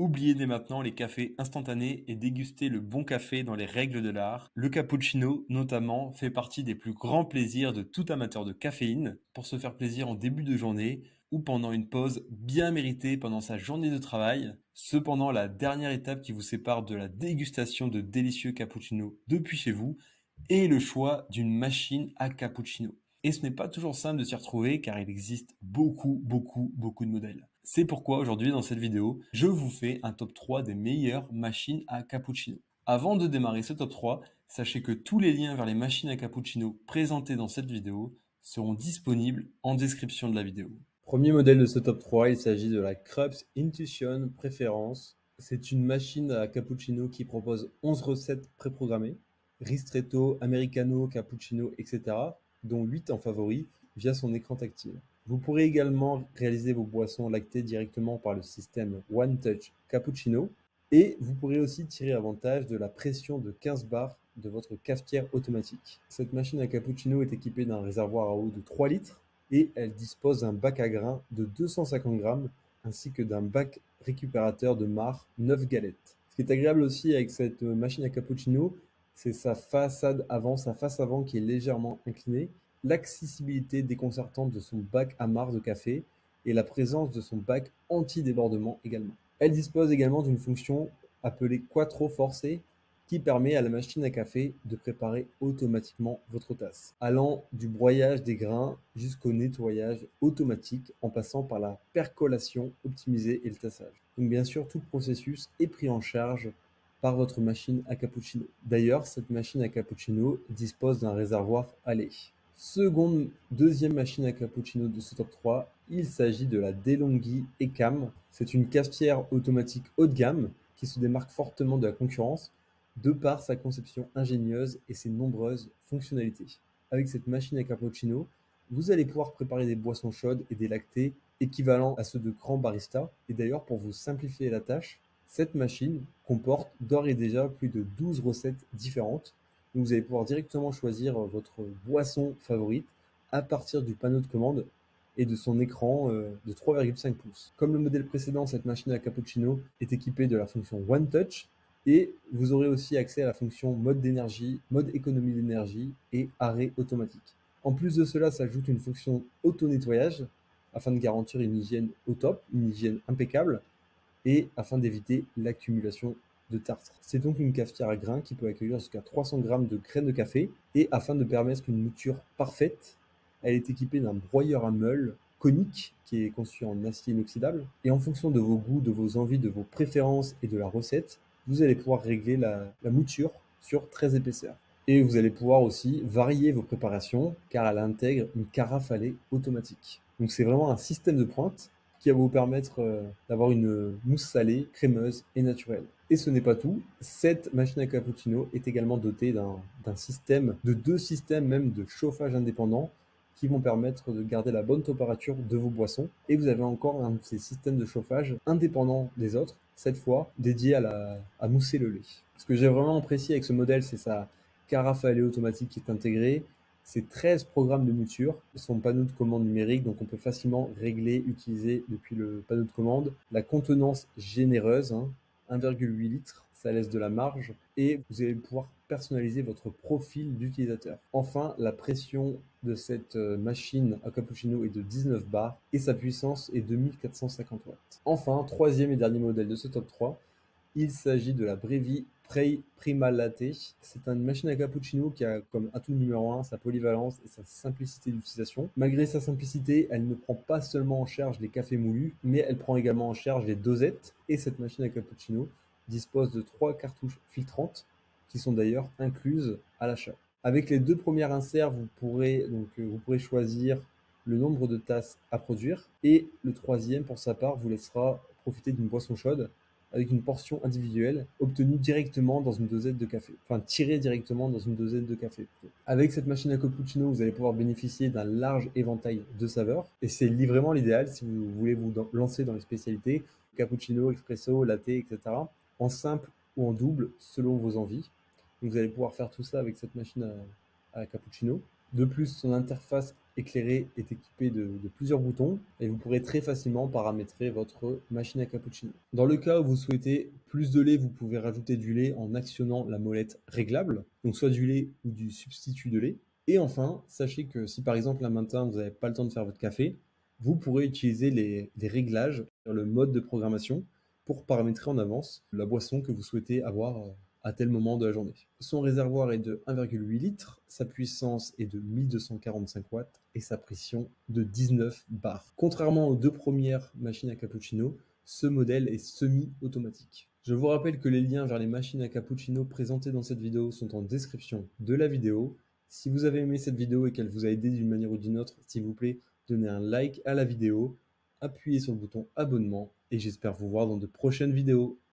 Oubliez dès maintenant les cafés instantanés et dégustez le bon café dans les règles de l'art. Le cappuccino, notamment, fait partie des plus grands plaisirs de tout amateur de caféine pour se faire plaisir en début de journée ou pendant une pause bien méritée pendant sa journée de travail. Cependant, la dernière étape qui vous sépare de la dégustation de délicieux cappuccinos depuis chez vous est le choix d'une machine à cappuccino. Et ce n'est pas toujours simple de s'y retrouver car il existe beaucoup de modèles. C'est pourquoi aujourd'hui dans cette vidéo, je vous fais un top 3 des meilleures machines à cappuccino. Avant de démarrer ce top 3, sachez que tous les liens vers les machines à cappuccino présentées dans cette vidéo seront disponibles en description de la vidéo. Premier modèle de ce top 3, il s'agit de la Krups Intuition Préférence. C'est une machine à cappuccino qui propose 11 recettes préprogrammées, ristretto, americano, cappuccino, etc., dont 8 en favori via son écran tactile. Vous pourrez également réaliser vos boissons lactées directement par le système One Touch Cappuccino et vous pourrez aussi tirer avantage de la pression de 15 bars de votre cafetière automatique. Cette machine à cappuccino est équipée d'un réservoir à eau de 3 litres et elle dispose d'un bac à grains de 250 grammes ainsi que d'un bac récupérateur de marc 9 galettes. Ce qui est agréable aussi avec cette machine à cappuccino, c'est sa façade avant, sa face avant qui est légèrement inclinée, l'accessibilité déconcertante de son bac à marc de café et la présence de son bac anti-débordement également. Elle dispose également d'une fonction appelée Quattro forcé qui permet à la machine à café de préparer automatiquement votre tasse, allant du broyage des grains jusqu'au nettoyage automatique en passant par la percolation optimisée et le tassage. Donc bien sûr, tout le processus est pris en charge par votre machine à cappuccino. D'ailleurs, cette machine à cappuccino dispose d'un réservoir à lait. Deuxième machine à cappuccino de ce top 3, il s'agit de la DeLonghi Ecam. C'est une cafetière automatique haut de gamme qui se démarque fortement de la concurrence de par sa conception ingénieuse et ses nombreuses fonctionnalités. Avec cette machine à cappuccino, vous allez pouvoir préparer des boissons chaudes et des lactés équivalents à ceux de grands baristas. Et d'ailleurs, pour vous simplifier la tâche, cette machine comporte d'ores et déjà plus de 12 recettes différentes. Donc vous allez pouvoir directement choisir votre boisson favorite à partir du panneau de commande et de son écran de 3,5 pouces. Comme le modèle précédent, cette machine à cappuccino est équipée de la fonction One Touch et vous aurez aussi accès à la fonction mode d'énergie, mode économie d'énergie et arrêt automatique. En plus de cela, s'ajoute une fonction auto-nettoyage afin de garantir une hygiène au top, une hygiène impeccable et afin d'éviter l'accumulation de tartre. C'est donc une cafetière à grains qui peut accueillir jusqu'à 300 grammes de graines de café et afin de permettre une mouture parfaite, elle est équipée d'un broyeur à meules conique qui est conçu en acier inoxydable et en fonction de vos goûts, de vos envies, de vos préférences et de la recette, vous allez pouvoir régler la mouture sur 13 épaisseurs. Et vous allez pouvoir aussi varier vos préparations car elle intègre une carafe à lait automatique. Donc c'est vraiment un système de pointe qui va vous permettre d'avoir une mousse salée, crémeuse et naturelle. Et ce n'est pas tout, cette machine à cappuccino est également dotée d'un système, de 2 systèmes même de chauffage indépendant qui vont permettre de garder la bonne température de vos boissons. Et vous avez encore un de ces systèmes de chauffage indépendants des autres, cette fois dédié à mousser le lait. Ce que j'ai vraiment apprécié avec ce modèle, c'est sa carafe à lait automatique qui est intégrée, c'est 13 programmes de mouture, son panneau de commande numérique, donc on peut facilement régler, utiliser depuis le panneau de commande. La contenance généreuse, 1,8 litres, ça laisse de la marge et vous allez pouvoir personnaliser votre profil d'utilisateur. Enfin, la pression de cette machine à cappuccino est de 19 bars et sa puissance est de 1450 watts. Enfin, troisième et dernier modèle de ce top 3, il s'agit de la Brevi Prima Latte. C'est une machine à cappuccino qui a comme atout numéro 1 sa polyvalence et sa simplicité d'utilisation. Malgré sa simplicité, elle ne prend pas seulement en charge les cafés moulus, mais elle prend également en charge les dosettes. Et cette machine à cappuccino dispose de 3 cartouches filtrantes qui sont d'ailleurs incluses à l'achat. Avec les 2 premières inserts, vous pourrez choisir le nombre de tasses à produire et le troisième, pour sa part, vous laissera profiter d'une boisson chaude avec une portion individuelle obtenue directement dans une dosette de café. Enfin, tirée directement dans une dosette de café, plutôt. Avec cette machine à cappuccino, vous allez pouvoir bénéficier d'un large éventail de saveurs. Et c'est vraiment l'idéal si vous voulez vous lancer dans les spécialités, cappuccino, espresso, latte, etc. En simple ou en double, selon vos envies. Donc, vous allez pouvoir faire tout ça avec cette machine à cappuccino. De plus, son interface éclairé est équipé de plusieurs boutons et vous pourrez très facilement paramétrer votre machine à cappuccino. Dans le cas où vous souhaitez plus de lait, vous pouvez rajouter du lait en actionnant la molette réglable, donc soit du lait ou du substitut de lait. Et enfin, sachez que si par exemple un matin vous n'avez pas le temps de faire votre café, vous pourrez utiliser les réglages, le mode de programmation pour paramétrer en avance la boisson que vous souhaitez avoir à tel moment de la journée. Son réservoir est de 1,8 litres, sa puissance est de 1245 watts et sa pression de 19 bars. Contrairement aux deux premières machines à cappuccino, ce modèle est semi-automatique. Je vous rappelle que les liens vers les machines à cappuccino présentées dans cette vidéo sont en description de la vidéo. Si vous avez aimé cette vidéo et qu'elle vous a aidé d'une manière ou d'une autre, s'il vous plaît, donnez un like à la vidéo, appuyez sur le bouton abonnement et j'espère vous voir dans de prochaines vidéos.